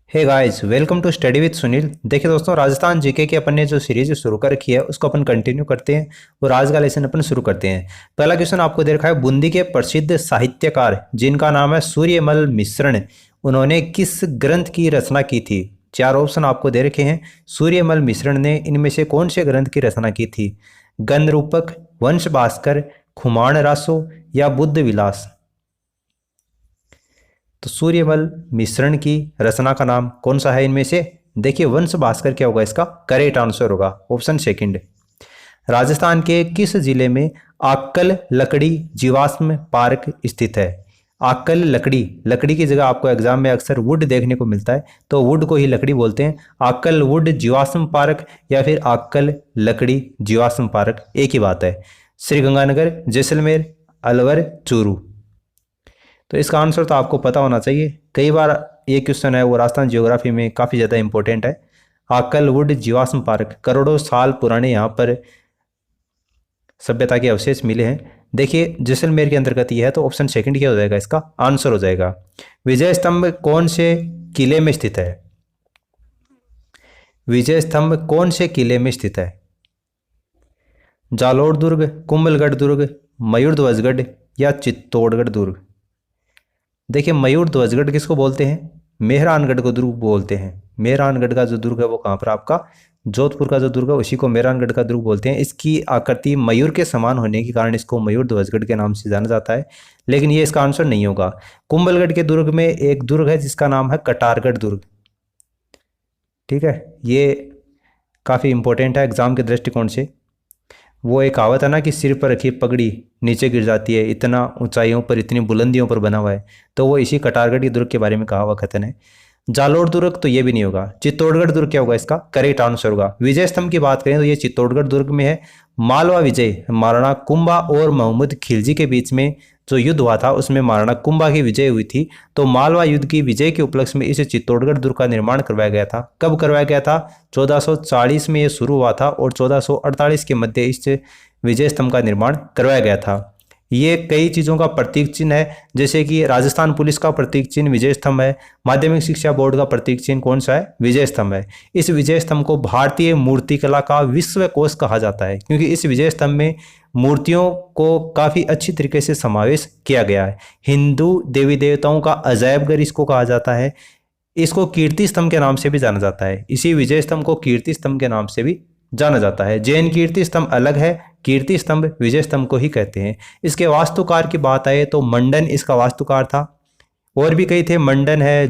Hey guys, welcome to study with Sunil. देखिए दोस्तों, Rajasthan GK की अपन ने जो सीरीज शुरू कर रखी है उसको अपन कंटिन्यू करते हैं और आज का लेसन अपन शुरू करते हैं। पहला क्वेश्चन आपको दे रखा है, बूंदी के प्रसिद्ध साहित्यकार जिनका नाम है सूर्यमल मिश्रण, उन्होंने किस ग्रंथ की रचना की थी? चार ऑप्शन आपको दे रखे हैं। सूर्यमल मिश्रण ने इनमें से कौन से ग्रंथ की रचना की थी? गंध रूपक, वंश भास्कर, खुमान रासो या बुद्ध विलास? तो सूर्यमल मिश्रण की रचना का नाम कौन सा है इनमें से? देखिए, वंश भास्कर क्या होगा, इसका करेक्ट आंसर होगा ऑप्शन सेकंड। राजस्थान के किस जिले में आक्कल लकड़ी जीवाश्म पार्क स्थित है? आक्कल लकड़ी, लकड़ी की जगह आपको एग्जाम में अक्सर वुड देखने को मिलता है, तो वुड को ही लकड़ी बोलते हैं। आक्कल वुड जीवाश्म पार्क या फिर आक्कल लकड़ी जीवाश्म पार्क, एक ही बात है। श्रीगंगानगर, जैसलमेर, अलवर, चूरू? तो इसका आंसर तो आपको पता होना चाहिए। कई बार ये क्वेश्चन है वो राजस्थान ज्योग्राफी में काफ़ी ज़्यादा इंपॉर्टेंट है। आकलवुड जीवाश्म पार्क, करोड़ों साल पुराने यहाँ पर सभ्यता के अवशेष मिले हैं। देखिए, जैसलमेर के अंतर्गत ये है, तो ऑप्शन सेकंड क्या हो जाएगा, इसका आंसर हो जाएगा। विजय स्तंभ कौन से किले में स्थित है? विजय स्तंभ कौन से किले में स्थित है? जालोर दुर्ग, कुंभलगढ़ दुर्ग, मयूर ध्वजगढ़ या चित्तौड़गढ़ दुर्ग? देखिए, मयूर ध्वजगढ़ किसको बोलते हैं? मेहरानगढ़ को दुर्ग बोलते हैं। मेहरानगढ़ का जो दुर्ग है वो कहाँ पर आपका जोधपुर का जो दुर्ग है उसी को मेहरानगढ़ का दुर्ग बोलते हैं। इसकी आकृति मयूर के समान होने के कारण इसको मयूर ध्वजगढ़ के नाम से जाना जाता है, लेकिन ये इसका आंसर नहीं होगा। कुंभलगढ़ के दुर्ग में एक दुर्ग है जिसका नाम है कटारगढ़ दुर्ग। ठीक है, ये काफ़ी इंपॉर्टेंट है एग्जाम के दृष्टिकोण से। वो एक कहावत है ना कि सिर पर रखी पगड़ी नीचे गिर जाती है, इतना ऊंचाइयों पर इतनी बुलंदियों पर बना हुआ है, तो वो इसी कटारगढ़ के दुर्ग के बारे में कहा हुआ कथन है। जालोर दुर्ग तो ये भी नहीं होगा। चित्तौड़गढ़ दुर्ग क्या होगा, इसका करेक्ट आंसर होगा। विजय स्तंभ की बात करें तो ये चित्तौड़गढ़ दुर्ग में है। मालवा विजय, महाराणा कुंभा और मोहम्मद खिलजी के बीच में जो युद्ध हुआ था उसमें महाराणा कुंभा की विजय हुई थी, तो मालवा युद्ध की विजय के उपलक्ष्य में इस चित्तौड़गढ़ दुर्ग का निर्माण करवाया गया था। कब करवाया गया था? 1440 में ये शुरू हुआ था और 1448 के मध्य इस विजय स्तंभ का निर्माण करवाया गया था। ये कई चीज़ों का प्रतीक चिन्ह है, जैसे कि राजस्थान पुलिस का प्रतीक चिन्ह विजय स्तंभ है। माध्यमिक शिक्षा बोर्ड का प्रतीक चिन्ह कौन सा है? विजय स्तंभ है। इस विजय स्तंभ को भारतीय मूर्तिकला का विश्व कोश कहा जाता है, क्योंकि इस विजय स्तंभ में मूर्तियों को काफ़ी अच्छी तरीके से समावेश किया गया है। हिंदू देवी देवताओं का अजायब घर इसको कहा जाता है। इसको कीर्ति स्तंभ के नाम से भी जाना जाता है। इसी विजय स्तंभ को कीर्ति स्तंभ के नाम से भी जाना जाता है। जैन कीर्ति स्तंभ अलग है, कीर्ति स्तंभ विजय स्तंभ को ही कहते हैं। इसके वास्तुकार की बात आए तो मंडन इसका वास्तुकार था। और भी कई थे, मंडन है,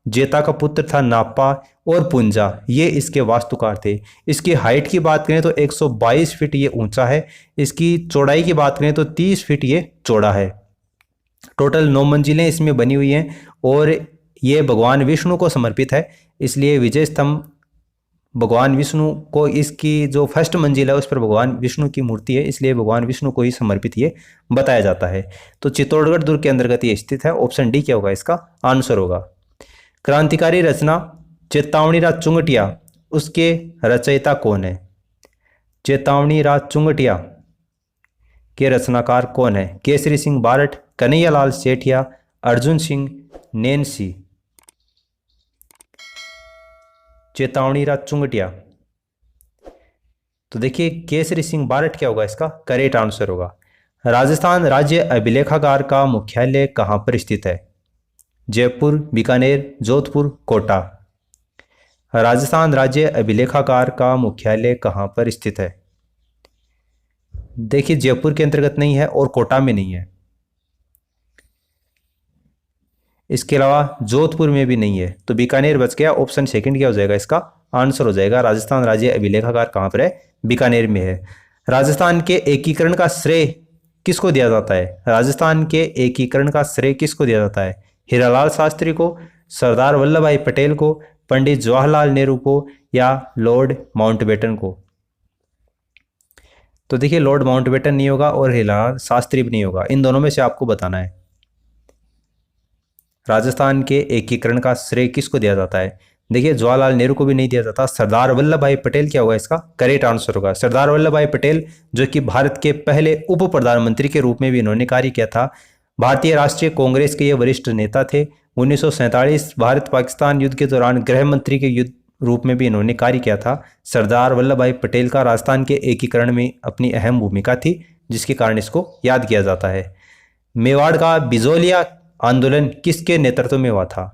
जेता का पुत्र था नापा और पुंजा, ये इसके वास्तुकार थे। इसकी हाइट की बात करें तो 122 फीट ये ऊंचा है। इसकी चौड़ाई की बात करें तो 30 फीट ये चौड़ा है। टोटल 9 मंजिलें इसमें बनी हुई हैं और ये भगवान विष्णु को समर्पित है, इसलिए विजय स्तंभ भगवान विष्णु को, इसकी जो फर्स्ट मंजिल है उस पर भगवान विष्णु की मूर्ति है, इसलिए भगवान विष्णु को ही समर्पित ये बताया जाता है। तो चित्तौड़गढ़ दुर्ग के अंतर्गत ये स्थित है। ऑप्शन डी क्या होगा, इसका आंसर होगा। क्रांतिकारी रचना चेतावनी राज चुंगटिया, उसके रचयिता कौन है? चेतावनी राज चुंगटिया के रचनाकार कौन है? केसरी सिंह बारठ, कन्हैयालाल सेठिया, अर्जुन सिंह नैनसी? चेतावनी राज चुंगटिया, तो देखिए केसरी सिंह बारठ क्या होगा, इसका करेक्ट आंसर होगा। राजस्थान राज्य अभिलेखागार का मुख्यालय कहाँ पर स्थित है? जयपुर, बीकानेर, जोधपुर, कोटा? राजस्थान राज्य अभिलेखागार का मुख्यालय कहाँ पर स्थित है? देखिए, जयपुर के अंतर्गत नहीं है और कोटा में नहीं है। इसके अलावा जोधपुर में भी नहीं है, तो बीकानेर बच गया। ऑप्शन सेकंड क्या हो जाएगा, इसका आंसर हो जाएगा। राजस्थान राज्य अभिलेखागार कहाँ पर है? बीकानेर में है। राजस्थान के एकीकरण का श्रेय किसको दिया जाता है? राजस्थान के एकीकरण का श्रेय किसको दिया जाता है? हीरालाल शास्त्री को, सरदार वल्लभ भाई पटेल को, पंडित जवाहरलाल नेहरू को या लॉर्ड माउंटबेटन को? तो देखिए, लॉर्ड माउंटबेटन नहीं होगा और हीरालाल शास्त्री भी नहीं होगा, इन दोनों में से आपको बताना है। राजस्थान के एकीकरण का श्रेय किसको दिया जाता है? देखिए, जवाहरलाल नेहरू को भी नहीं दिया जाता। सरदार वल्लभ भाई पटेल क्या होगा, इसका करेक्ट आंसर होगा। सरदार वल्लभ भाई पटेल जो कि भारत के पहले उप प्रधानमंत्री के रूप में भी इन्होंने कार्य किया था। भारतीय राष्ट्रीय कांग्रेस के ये वरिष्ठ नेता थे। 1947 भारत पाकिस्तान युद्ध के दौरान गृह मंत्री के युद्ध रूप में भी इन्होंने कार्य किया था। सरदार वल्लभ भाई पटेल का राजस्थान के एकीकरण में अपनी अहम भूमिका थी, जिसके कारण इसको याद किया जाता है। मेवाड़ का बिजोलिया आंदोलन किसके नेतृत्व में हुआ था?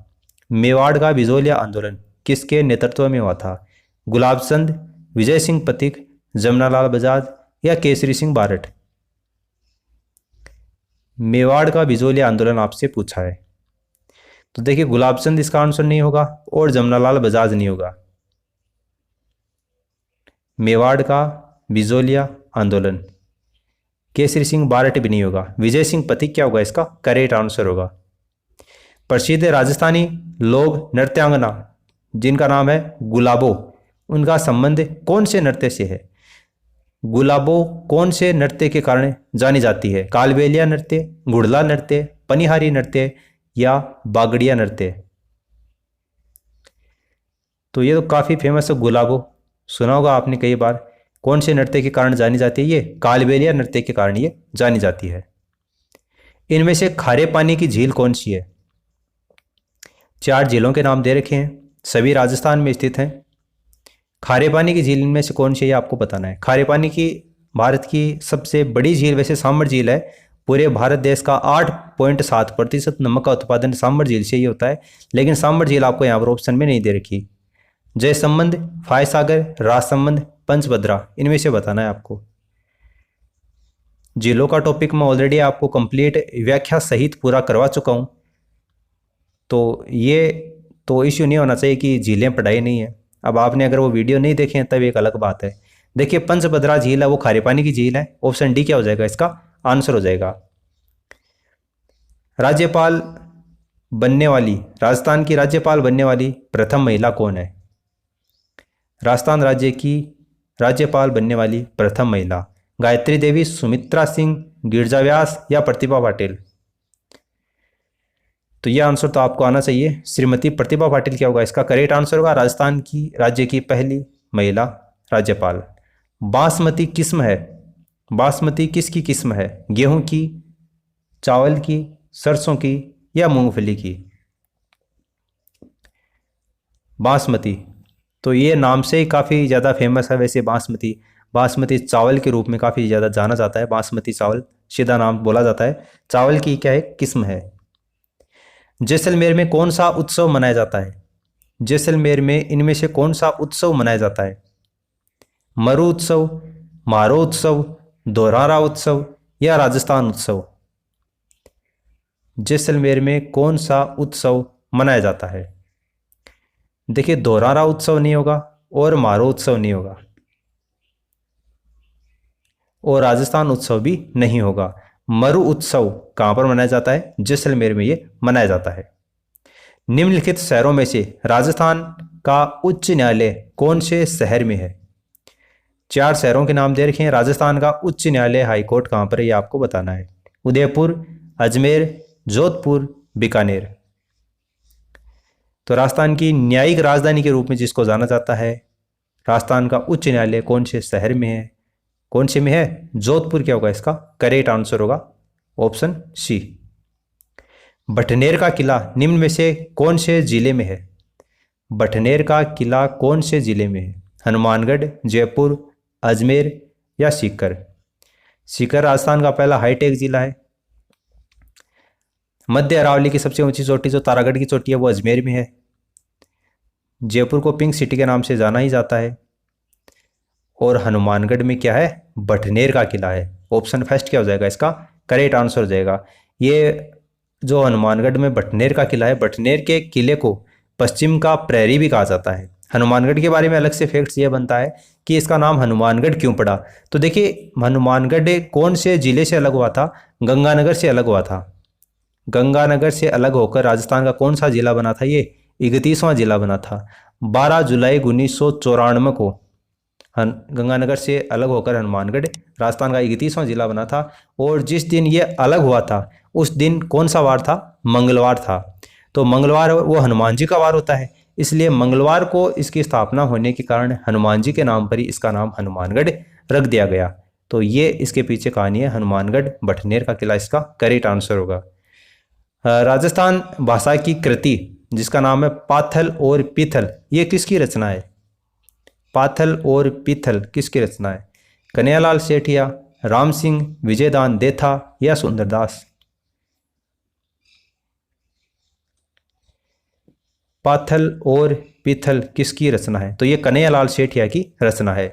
मेवाड़ का बिजोलिया आंदोलन किसके नेतृत्व में हुआ था? गुलाब चंद, विजय सिंह पथिक, जमनालाल बजाज या केसरी सिंह बारठ? मेवाड़ का बिजोलिया आंदोलन आपसे पूछा है, तो देखिए गुलाब चंद इसका आंसर नहीं होगा और जमनालाल बजाज नहीं होगा। मेवाड़ का बिजोलिया आंदोलन, केसरी सिंह बारठ भी नहीं होगा। विजय सिंह पथिक क्या होगा? इसका करेक्ट आंसर होगा। प्रसिद्ध राजस्थानी लोक नृत्यांगना जिनका नाम है गुलाबो, उनका संबंध कौन से नृत्य से है? गुलाबो कौन से नृत्य के कारण जानी जाती है? कालबेलिया नृत्य, गुड़ला नृत्य, पनिहारी नृत्य या बागड़िया नृत्य? तो ये तो काफ़ी फेमस है गुलाबो, सुना होगा आपने कई बार। कौन से नृत्य के कारण जानी जाती है? ये कालबेलिया नृत्य के कारण ये जानी जाती है। इनमें से खारे पानी की झील कौन सी है? 4 झीलों के नाम दे रखे हैं, सभी राजस्थान में स्थित हैं। खारे पानी की झील इनमें से कौन सी है आपको बताना है। खारे पानी की भारत की सबसे बड़ी झील वैसे सांभर झील है। पूरे भारत देश का 8.7% नमक का उत्पादन सांभर झील से ही होता है, लेकिन सांभर झील आपको यहाँ पर ऑप्शन में नहीं दे रखी। जयसंबंध, फायसागर, राजसंबंध, पंचभद्रा, इनमें से बताना है आपको। झीलों का टॉपिक मैं ऑलरेडी आपको कंप्लीट व्याख्या सहित पूरा करवा चुका हूँ, तो ये तो इश्यू नहीं होना चाहिए कि झीलें पढ़ाई नहीं है। अब आपने अगर वो वीडियो नहीं देखे हैं तब एक अलग बात है। देखिए पंचभद्रा झील है वो खारे पानी की झील है। ऑप्शन डी क्या हो जाएगा? इसका आंसर हो जाएगा। राज्यपाल बनने वाली, राजस्थान की राज्यपाल बनने वाली प्रथम महिला कौन है? राजस्थान राज्य की राज्यपाल बनने वाली प्रथम महिला गायत्री देवी, सुमित्रा सिंह, गिरजा व्यास या प्रतिभा पाटिल? तो ये आंसर तो आपको आना चाहिए, श्रीमती प्रतिभा पाटिल क्या होगा? इसका करेक्ट आंसर होगा। राजस्थान की राज्य की पहली महिला राज्यपाल। बासमती किस्म है, बासमती किसकी किस्म है? गेहूं की, चावल की, सरसों की या मूंगफली की? बासमती तो ये नाम से ही काफ़ी ज़्यादा फेमस है। वैसे बासमती, बासमती चावल के रूप में काफ़ी ज़्यादा जाना जाता है। बासमती चावल सीधा नाम बोला जाता है। चावल की क्या है? किस्म है। जैसलमेर में कौन सा उत्सव मनाया जाता है? जैसलमेर में इनमें से कौन सा उत्सव मनाया जाता है? मरु उत्सव, मारो उत्सव, दोरारा उत्सव या राजस्थान उत्सव? जैसलमेर में कौन सा उत्सव मनाया जाता है? देखिए दोरारा उत्सव नहीं होगा और मारो उत्सव नहीं होगा और राजस्थान उत्सव भी नहीं होगा। मरु उत्सव कहाँ पर मनाया जाता है? जैसलमेर में ये मनाया जाता है। निम्नलिखित शहरों में से राजस्थान का उच्च न्यायालय कौन से शहर में है? 4 शहरों के नाम दे रखे हैं। राजस्थान का उच्च न्यायालय हाईकोर्ट कहाँ पर है ये आपको बताना है। उदयपुर, अजमेर, जोधपुर, बीकानेर। तो राजस्थान की न्यायिक राजधानी के रूप में जिसको जाना जाता है, राजस्थान का उच्च न्यायालय कौन से शहर में है? कौन से में है? जोधपुर क्या होगा? इसका करेक्ट आंसर होगा ऑप्शन सी। बटनेर का किला निम्न में से कौन से जिले में है? बटनेर का किला कौन से जिले में है? हनुमानगढ़, जयपुर, अजमेर या सीकर? सीकर राजस्थान का पहला हाईटेक जिला है। मध्य अरावली की सबसे ऊंची चोटी जो तारागढ़ की चोटी है वो अजमेर में है। जयपुर को पिंक सिटी के नाम से जाना ही जाता है। और हनुमानगढ़ में क्या है? बटनेर का किला है। ऑप्शन फर्स्ट क्या हो जाएगा? इसका करेक्ट आंसर हो जाएगा। ये जो हनुमानगढ़ में बटनेर का किला है, बटनेर के किले को पश्चिम का प्रहरी भी कहा जाता है। हनुमानगढ़ के बारे में अलग से फैक्ट्स ये बनता है कि इसका नाम हनुमानगढ़ क्यों पड़ा। तो देखिए हनुमानगढ़ कौन से जिले से अलग हुआ था? गंगानगर से अलग हुआ था। गंगानगर से अलग होकर राजस्थान का कौन सा जिला बना था? ये 31वां जिला बना था। 12 जुलाई 1994 को गंगानगर से अलग होकर हनुमानगढ़ राजस्थान का 31वां जिला बना था। और जिस दिन ये अलग हुआ था उस दिन कौन सा वार था? मंगलवार था। तो मंगलवार वो हनुमान जी का वार होता है, इसलिए मंगलवार को इसकी स्थापना होने के कारण हनुमान जी के नाम पर ही इसका नाम हनुमानगढ़ रख दिया गया। तो ये इसके पीछे कहानी है। हनुमानगढ़ बटनेर का किला इसका करेक्ट आंसर होगा। राजस्थान भाषा की कृति जिसका नाम है पाथल और पीथल, ये किसकी रचना है? पाथल और पीथल किसकी रचना है? कन्हैयालाल सेठिया, राम सिंह, विजयदान देथा या सुंदरदास? पाथल और पीथल किसकी रचना है? तो ये कन्हैयालाल सेठिया की रचना है।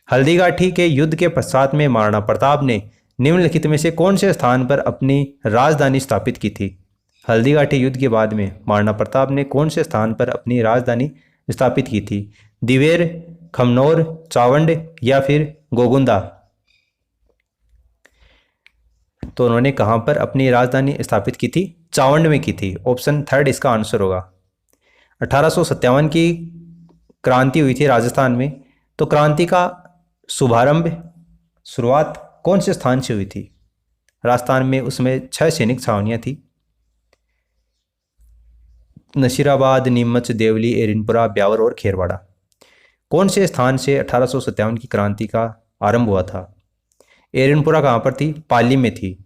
हल्दीघाटी के युद्ध के पश्चात में महाराणा प्रताप ने निम्नलिखित में से कौन से स्थान पर अपनी राजधानी स्थापित की थी? हल्दीघाटी युद्ध के बाद में महाराणा प्रताप ने कौन से स्थान पर अपनी राजधानी स्थापित की थी? दिवेर, खमनोर, चावंड या फिर गोगुंदा? तो उन्होंने कहां पर अपनी राजधानी स्थापित की थी? चावंड में की थी। ऑप्शन थर्ड इसका आंसर होगा। 1857 की क्रांति हुई थी राजस्थान में, तो क्रांति का शुरुआत कौन से स्थान से हुई थी? राजस्थान में उसमें 6 सैनिक छावनियां थी। नशीराबाद, नीमच, देवली, एरनपुरा, ब्यावर और खेरवाड़ा। कौन से स्थान से 1857 की क्रांति का आरंभ हुआ था? एरनपुरा कहाँ पर थी? पाली में थी।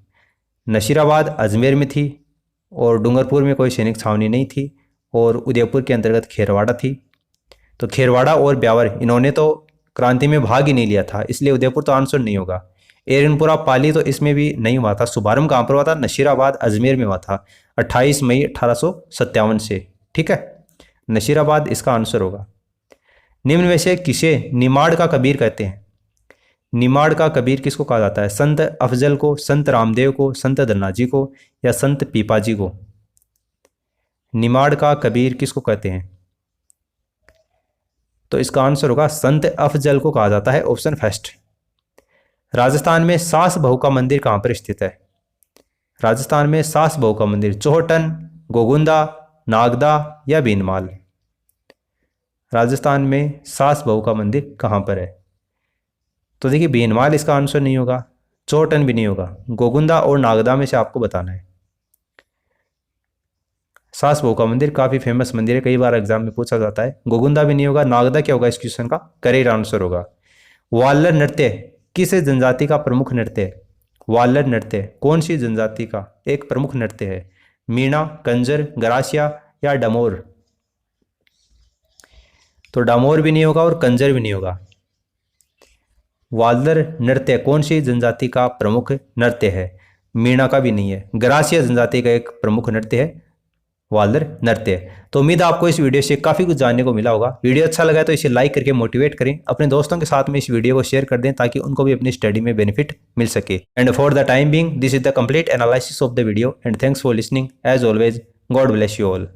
नशीराबाद अजमेर में थी और डूंगरपुर में कोई सैनिक छावनी नहीं थी और उदयपुर के अंतर्गत खेरवाड़ा थी। तो खेरवाड़ा और ब्यावर इन्होंने तो क्रांति में भाग ही नहीं लिया था, इसलिए उदयपुर तो आंसर नहीं होगा। एरनपुरा, पाली तो इसमें भी नहीं हुआ था। शुभारंभ कहाँ पर हुआ था? नशीराबाद अजमेर में हुआ था 28 मई 1857 से। ठीक है, नशीराबाद इसका आंसर होगा। निम्न में से किसे निमाड़ का कबीर कहते हैं? निमाड़ का कबीर किसको कहा जाता है? संत अफजल को, संत रामदेव को, संत धन्नाजी को या संत पीपाजी को? निमाड़ का कबीर किसको कहते हैं? तो इसका आंसर होगा संत अफजल को कहा जाता है। Option first. राजस्थान में सास बहू का मंदिर कहां पर स्थित है? राजस्थान में सास बहू का मंदिर चौहटन, गोगुंदा, नागदा या बीनमाल? राजस्थान में सास बहू का मंदिर कहां पर है? तो देखिए, बीनमाल इसका आंसर नहीं होगा, चौहटन भी नहीं होगा, गोगुंदा और नागदा में से आपको बताना है। सास बहू का मंदिर काफ़ी फेमस मंदिर है, कई बार एग्जाम में पूछा जाता है। गोगुंदा भी नहीं होगा, नागदा क्या होगा इस क्वेश्चन का करेक्ट आंसर होगा। वाल्लर नृत्य किस जनजाति का प्रमुख नृत्य है? वाल्लर नृत्य कौन सी जनजाति का एक प्रमुख नृत्य है? मीणा, कंजर, गरासिया या डामोर? तो डामोर भी नहीं होगा और कंजर भी नहीं होगा। वाल्लर नृत्य कौन सी जनजाति का प्रमुख नृत्य है? मीणा का भी नहीं है। गरासिया जनजाति का एक प्रमुख नृत्य है वाल्लर नृत्य। तो उम्मीद है आपको इस वीडियो से काफ़ी कुछ जानने को मिला होगा। वीडियो अच्छा लगा तो इसे लाइक करके मोटिवेट करें, अपने दोस्तों के साथ में इस वीडियो को शेयर कर दें ताकि उनको भी अपनी स्टडी में बेनिफिट मिल सके। And for the time being this is the complete analysis of the video and thanks for listening as always. God bless you all.